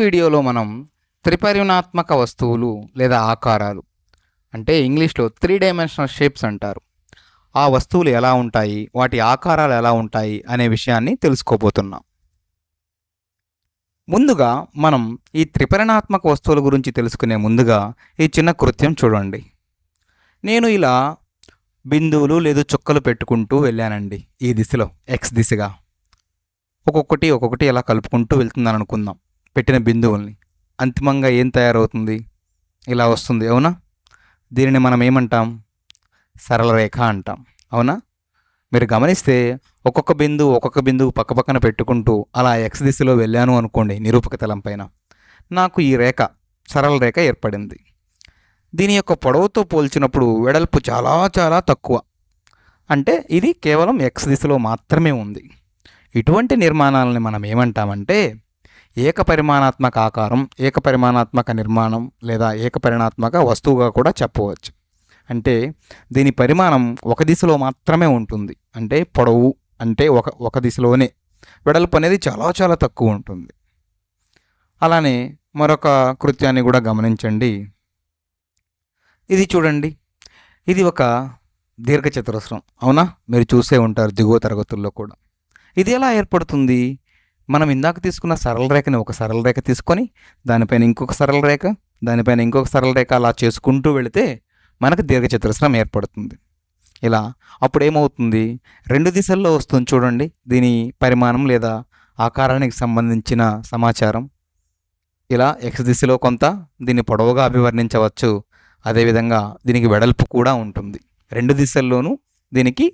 వీడియోలో మనం త్రిపరిమాణాత్మక వస్తువులు లేదా ఆకారాలు అంటే ఇంగ్లీష్లో 3 డైమెన్షనల్ షేప్స్ అంటారు. ఆ వస్తువులు ఎలా ఉంటాయి, వాటి ఆకారాలు ఎలా ఉంటాయి అనే విషయాన్ని తెలుసుకోబోతున్నాం. ముందుగా మనం ఈ త్రిపరిమాణాత్మక వస్తువుల గురించి తెలుసుకునే ముందుగా ఈ చిన్న కృత్యం చూడండి. నేను ఇలా బిందువులు లేదా చుక్కలు పెట్టుకుంటూ వెళ్ళానండి. ఈ దిశలో ఎక్స్ దిశగా ఒక్కొక్కటి ఇలా కలుపుకుంటూ వెళ్తున్నాను అనుకుందాం. పెట్టిన బిందువుల్ని అంతిమంగా ఏం తయారవుతుంది? ఇలా వస్తుంది, అవునా? దీనిని మనం ఏమంటాం? సరళ రేఖ అంటాం, అవునా? మీరు గమనిస్తే ఒక్కొక్క బిందువు పక్కపక్కన పెట్టుకుంటూ అలా ఎక్స్ దిశలో వెళ్ళాను అనుకోండి, నిరూపక తలం పైన నాకు ఈ రేఖ సరళ రేఖ ఏర్పడింది. దీని యొక్క పొడవుతో పోల్చినప్పుడు వెడల్పు చాలా చాలా తక్కువ. అంటే ఇది కేవలం ఎక్స్ దిశలో మాత్రమే ఉంది. ఇటువంటి నిర్మాణాలని మనం ఏమంటామంటే ఏకపరిమాణాత్మక ఆకారం, ఏకపరిమాణాత్మక నిర్మాణం లేదా ఏకపరిమాణాత్మక వస్తువుగా కూడా చెప్పవచ్చు. అంటే దీని పరిమాణం ఒక దిశలో మాత్రమే ఉంటుంది. అంటే పొడవు అంటే ఒక దిశలోనే, వెడల్పు అనేది చాలా చాలా తక్కువ ఉంటుంది. అలానే మరొక కృత్యాన్ని కూడా గమనించండి. ఇది చూడండి, ఇది ఒక దీర్ఘచతురస్రం, అవునా? మీరు చూసే ఉంటారు దిగువ తరగతుల్లో కూడా. ఇది ఎలా ఏర్పడుతుంది? మనం ఇందాక తీసుకున్న సరళ రేఖని ఒక సరళ రేఖ తీసుకొని దానిపైన ఇంకొక సరళ రేఖ, దానిపైన ఇంకొక సరళ రేఖ అలా చేసుకుంటూ వెళితే మనకు దీర్ఘచతురస్రం ఏర్పడుతుంది. ఇలా అప్పుడు ఏమవుతుంది? రెండు దిశల్లో వస్తుంది చూడండి దీని పరిమాణం లేదా ఆకారానికి సంబంధించిన సమాచారం. ఇలా ఎక్స్ దిశలో కొంత దీన్ని పొడవుగా అభివర్ణించవచ్చు. అదేవిధంగా దీనికి వెడల్పు కూడా ఉంటుంది. రెండు దిశల్లోనూ దీనికి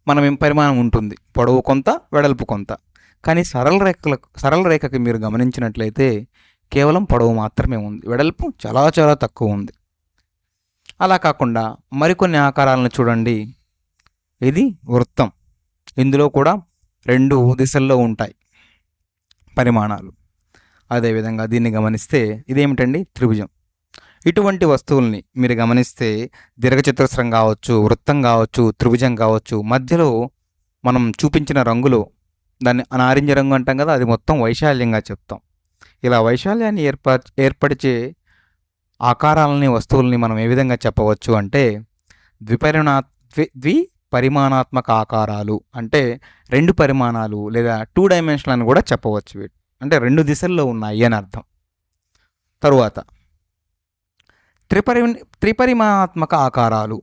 మనం పరిమాణం ఉంటుంది, పొడవు కొంత, వెడల్పు కొంత. కానీ సరళ రేఖకి మీరు గమనించినట్లయితే కేవలం పొడవు మాత్రమే ఉంది, వెడల్పు చాలా చాలా తక్కువ ఉంది. అలా కాకుండా మరికొన్ని ఆకారాలను చూడండి. ఇది వృత్తం, ఇందులో కూడా రెండు దిశల్లో ఉంటాయి పరిమాణాలు. అదేవిధంగా దీన్ని గమనిస్తే ఇదేమిటండి? త్రిభుజం. ఇటువంటి వస్తువుల్ని మీరు గమనిస్తే దీర్ఘచతురస్రం కావచ్చు, వృత్తం కావచ్చు, త్రిభుజం కావచ్చు, మధ్యలో మనం చూపించిన రంగులో దాన్ని నారింజ రంగు అంటాం కదా, అది మొత్తం వైశాల్యంగా చెప్తాం. ఇలా వైశాల్యాన్ని ఏర్పరిచే ఆకారాలని, వస్తువుల్ని మనం ఏ విధంగా చెప్పవచ్చు అంటే ద్విపరిమాణాత్మక ఆకారాలు. అంటే రెండు పరిమాణాలు లేదా 2 డైమెన్షనల్ అని కూడా చెప్పవచ్చు. వీటి అంటే రెండు దిశల్లో ఉన్నాయి అని అర్థం. తరువాత త్రిపరిమాణాత్మక ఆకారాలు.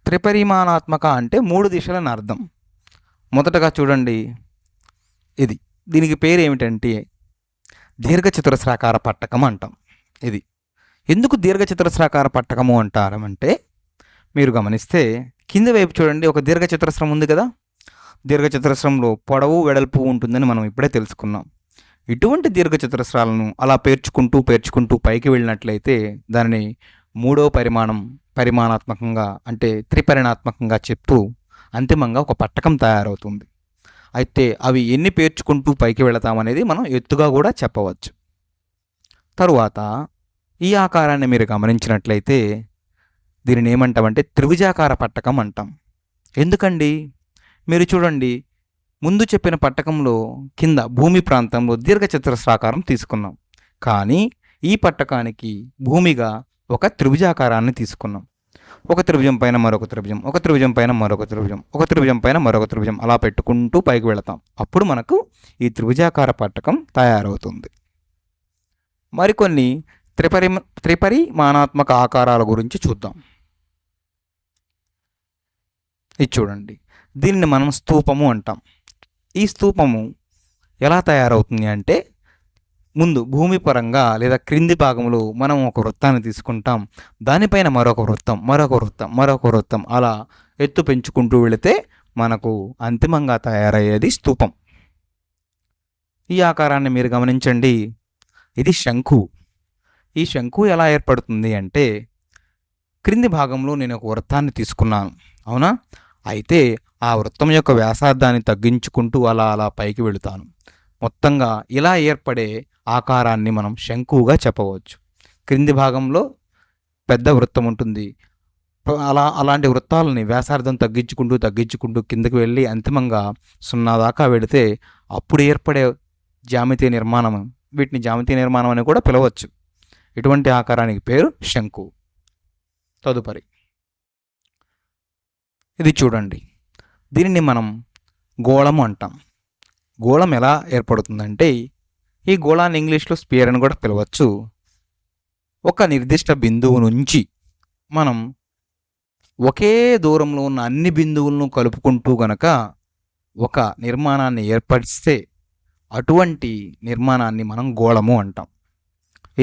త్రిపరిమాణాత్మక అంటే 3 దిశలని అర్థం. మొదటగా చూడండి, దీనికి పేరు ఏమిటంటే దీర్ఘచతురస్రాకార పట్టకం అంటాం. ఇది ఎందుకు దీర్ఘచతురస్రాకార పట్టకము అంటారంటే మీరు గమనిస్తే కింద వైపు చూడండి, ఒక దీర్ఘచతురస్రం ఉంది కదా. దీర్ఘచతురస్రంలో పొడవు, వెడల్పు ఉంటుందని మనం ఇప్పుడే తెలుసుకున్నాం. ఇటువంటి దీర్ఘచతురస్రాలను అలా పేర్చుకుంటూ పైకి వెళ్ళినట్లయితే దానిని మూడో పరిమాణాత్మకంగా అంటే త్రిపరిమాణాత్మకంగా చెప్తూ అంతిమంగా ఒక పట్టకం తయారవుతుంది. అయితే అవి ఎన్ని పేర్చుకుంటూ పైకి వెళతామనేది మనం ఎత్తుగా కూడా చెప్పవచ్చు. తరువాత ఈ ఆకారాన్ని మీరు గమనించినట్లయితే దీనిని ఏమంటామంటే త్రిభుజాకార పట్టకం అంటాం. ఎందుకండి? మీరు చూడండి, ముందు చెప్పిన పట్టకంలో కింద భూమి ప్రాంతంలో దీర్ఘచతురస్రాకారం తీసుకున్నాం. కానీ ఈ పట్టకానికి భూమిగా ఒక త్రిభుజాకారాన్ని తీసుకున్నాం. ఒక త్రిభుజం పైన మరొక త్రిభుజం, ఒక త్రిభుజం పైన మరొక త్రిభుజం, ఒక త్రిభుజం పైన మరొక త్రిభుజం అలా పెట్టుకుంటూ పైకి వెళతాం. అప్పుడు మనకు ఈ త్రిభుజాకార పట్టకం తయారవుతుంది. మరికొన్ని త్రిపరిమాణాత్మక ఆకారాల గురించి చూద్దాం. ఇది చూడండి, దీనిని మనం స్తూపము అంటాం. ఈ స్తూపము ఎలా తయారవుతుంది అంటే ముందు భూమి పరంగా లేదా క్రింది భాగంలో మనం ఒక వృత్తాన్ని తీసుకుంటాం. దానిపైన మరొక వృత్తం అలా ఎత్తు పెంచుకుంటూ వెళితే మనకు అంతిమంగా తయారయ్యేది స్తూపం. ఈ ఆకారాన్ని మీరు గమనించండి, ఇది శంకు. ఈ శంకు ఎలా ఏర్పడుతుంది అంటే క్రింది భాగంలో నేను ఒక వృత్తాన్ని తీసుకున్నాను, అవునా? అయితే ఆ వృత్తం యొక్క వ్యాసార్థాన్ని తగ్గించుకుంటూ అలా పైకి వెళుతాను. మొత్తంగా ఇలా ఏర్పడే ఆకారాన్ని మనం శంకువుగా చెప్పవచ్చు. క్రింది భాగంలో పెద్ద వృత్తం ఉంటుంది. అలాంటి వృత్తాలని వ్యాసార్థం తగ్గించుకుంటూ కిందకి వెళ్ళి అంతిమంగా 0 దాకా వెళితే అప్పుడు ఏర్పడే జ్యామితీయ నిర్మాణం వీటిని జ్యామితీయ నిర్మాణం అని కూడా పిలవచ్చు. ఇటువంటి ఆకారానికి పేరు శంకు. తదుపరి ఇది చూడండి, దీనిని మనం గోళము అంటాం. గోళం ఎలా ఏర్పడుతుందంటే, ఈ గోళాన్ని ఇంగ్లీష్లో స్పియర్ అని కూడా పిలవచ్చు. ఒక నిర్దిష్ట బిందువు నుంచి మనం ఒకే దూరంలో ఉన్న అన్ని బిందువులను కలుపుకుంటూ గనక ఒక నిర్మాణాన్ని ఏర్పరిస్తే అటువంటి నిర్మాణాన్ని మనం గోళము అంటాం.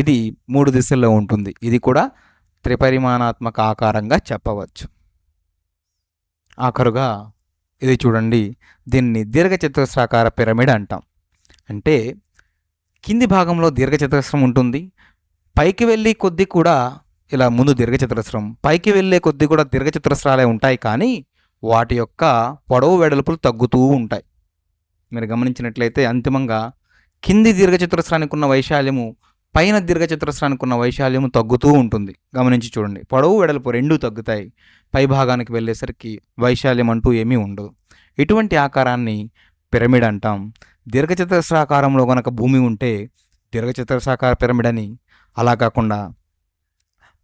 ఇది 3 దిశల్లో ఉంటుంది. ఇది కూడా త్రిపరిమాణాత్మక ఆకారంగా చెప్పవచ్చు. ఆఖరుగా ఇది చూడండి, దీన్ని దీర్ఘచతురస్రాకార పిరమిడ్ అంటాం. అంటే కింది భాగంలో దీర్ఘచతురస్రం ఉంటుంది, పైకి వెళ్ళి కొద్ది కూడా ఇలా ముందు దీర్ఘచతురస్రం, పైకి వెళ్ళే కొద్ది కూడా దీర్ఘచతురస్రాలే ఉంటాయి, కానీ వాటి యొక్క పొడవు వెడల్పులు తగ్గుతూ ఉంటాయి. మీరు గమనించినట్లయితే అంతిమంగా కింది దీర్ఘచతురస్రానికి ఉన్న వైశాల్యము పైన దీర్ఘచతురస్రానికి ఉన్న వైశాల్యము తగ్గుతూ ఉంటుంది. గమనించి చూడండి, పొడవు వెడల్పు రెండూ తగ్గుతాయి, పై భాగానికి వెళ్ళేసరికి వైశాల్యం అంటూ ఏమీ ఉండదు. ఇటువంటి ఆకారాన్ని పిరమిడ్ అంటాం. దీర్ఘచతురస్రాకారంలో కనుక భూమి ఉంటే దీర్ఘచతురస్రాకార పిరమిడ్ అని, అలా కాకుండా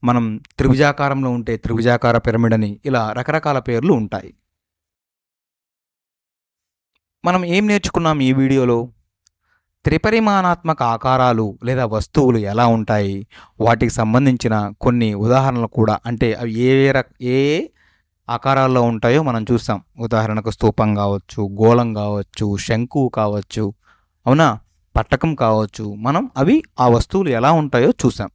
మనం త్రిభుజాకారంలో ఉంటే త్రిభుజాకార పిరమిడ్ అని, ఇలా రకరకాల పేర్లు ఉంటాయి. మనం ఏం నేర్చుకున్నాం ఈ వీడియోలో? త్రిపరిమాణాత్మక ఆకారాలు లేదా వస్తువులు ఎలా ఉంటాయి, వాటికి సంబంధించిన కొన్ని ఉదాహరణలు కూడా, అంటే అవి ఏ ఆకారాల్లో ఉంటాయో మనం చూసాం. ఉదాహరణకు స్తూపం కావచ్చు, గోళం కావచ్చు, శంకువు కావచ్చు, అవునా, పట్టకం కావచ్చు. మనం అవి ఆ వస్తువులు ఎలా ఉంటాయో చూసాం.